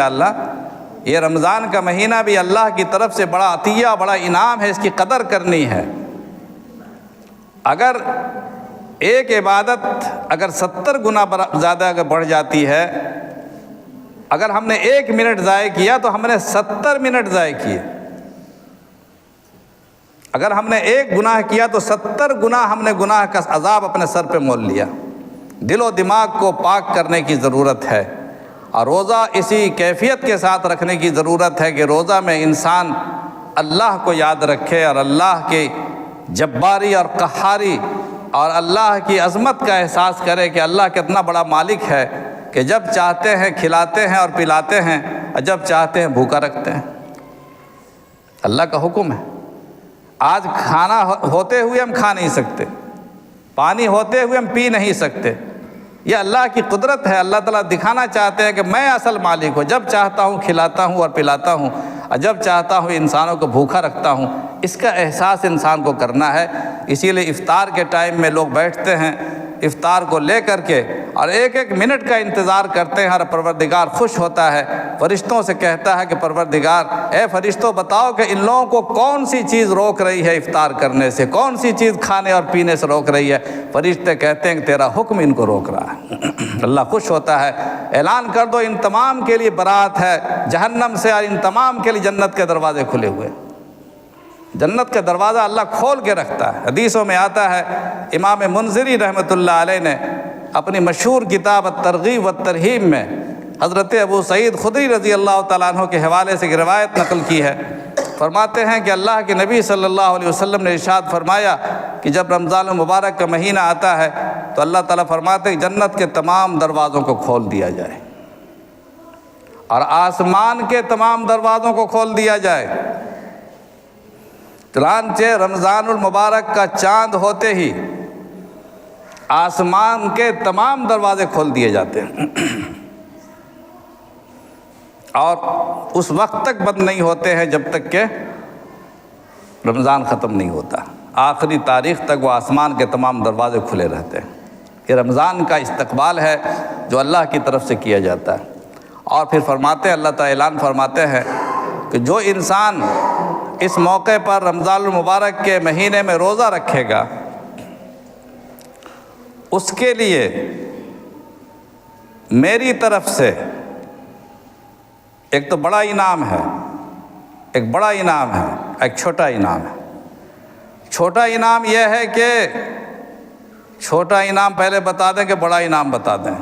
انشاءاللہ۔ یہ رمضان کا مہینہ بھی اللہ کی طرف سے بڑا عطیہ، بڑا انعام ہے، اس کی قدر کرنی ہے۔ اگر ایک عبادت اگر 70 گنا زیادہ اگر بڑھ جاتی ہے، اگر ہم نے 1 منٹ ضائع کیا تو ہم نے 70 منٹ ضائع کیے۔ اگر ہم نے 1 گناہ کیا تو 70 گنا ہم نے گناہ کا عذاب اپنے سر پہ مول لیا۔ دل و دماغ کو پاک کرنے کی ضرورت ہے، اور روزہ اسی کیفیت کے ساتھ رکھنے کی ضرورت ہے کہ روزہ میں انسان اللہ کو یاد رکھے، اور اللہ کی جباری اور قہاری اور اللہ کی عظمت کا احساس کرے کہ اللہ کتنا بڑا مالک ہے کہ جب چاہتے ہیں کھلاتے ہیں اور پلاتے ہیں، اور جب چاہتے ہیں بھوکا رکھتے ہیں۔ اللہ کا حکم ہے۔ آج کھانا ہوتے ہوئے ہم کھا نہیں سکتے، پانی ہوتے ہوئے ہم پی نہیں سکتے۔ یہ اللہ کی قدرت ہے۔ اللہ تعالیٰ دکھانا چاہتے ہیں کہ میں اصل مالک ہوں، جب چاہتا ہوں کھلاتا ہوں اور پلاتا ہوں، اور جب چاہتا ہوں انسانوں کو بھوکا رکھتا ہوں۔ اس کا احساس انسان کو کرنا ہے۔ اسی لیے افطار کے ٹائم میں لوگ بیٹھتے ہیں افطار کو لے کر کے، اور 1 منٹ کا انتظار کرتے ہیں، اور پروردگار خوش ہوتا ہے، فرشتوں سے کہتا ہے کہ پروردگار اے فرشتوں بتاؤ کہ ان لوگوں کو کون سی چیز روک رہی ہے افطار کرنے سے، کون سی چیز کھانے اور پینے سے روک رہی ہے۔ فرشتے کہتے ہیں کہ تیرا حکم ان کو روک رہا ہے۔ اللہ خوش ہوتا ہے، اعلان کر دو ان تمام کے لیے برات ہے جہنم سے، اور ان تمام کے لیے جنت کے دروازے کھلے ہوئے۔ جنت کا دروازہ اللہ کھول کے رکھتا ہے۔ حدیثوں میں آتا ہے، امام منذری رحمۃ اللہ علیہ نے اپنی مشہور کتاب الترغیب والترہیب میں حضرت ابو سعید خدری رضی اللہ تعالیٰ عنہ کے حوالے سے ایک روایت نقل کی ہے۔ فرماتے ہیں کہ اللہ کے نبی صلی اللہ علیہ وسلم نے ارشاد فرمایا کہ جب رمضان المبارک کا مہینہ آتا ہے تو اللہ تعالیٰ فرماتے ہیں کہ جنت کے تمام دروازوں کو کھول دیا جائے، اور آسمان کے تمام دروازوں کو کھول دیا جائے۔ چنانچہ رمضان المبارک کا چاند ہوتے ہی آسمان کے تمام دروازے کھول دیے جاتے ہیں، اور اس وقت تک بند نہیں ہوتے ہیں جب تک کہ رمضان ختم نہیں ہوتا۔ آخری تاریخ تک وہ آسمان کے تمام دروازے کھلے رہتے ہیں۔ یہ رمضان کا استقبال ہے جو اللہ کی طرف سے کیا جاتا ہے۔ اور پھر فرماتے ہیں، اللہ تعالیٰ اعلان فرماتے ہیں کہ جو انسان اس موقع پر رمضان المبارک کے مہینے میں روزہ رکھے گا، اس کے لیے میری طرف سے ایک تو بڑا انعام ہے، ایک بڑا انعام ہے، ایک چھوٹا انعام ہے۔ چھوٹا انعام یہ ہے کہ چھوٹا انعام پہلے بتا دیں کہ بڑا انعام بتا دیں؟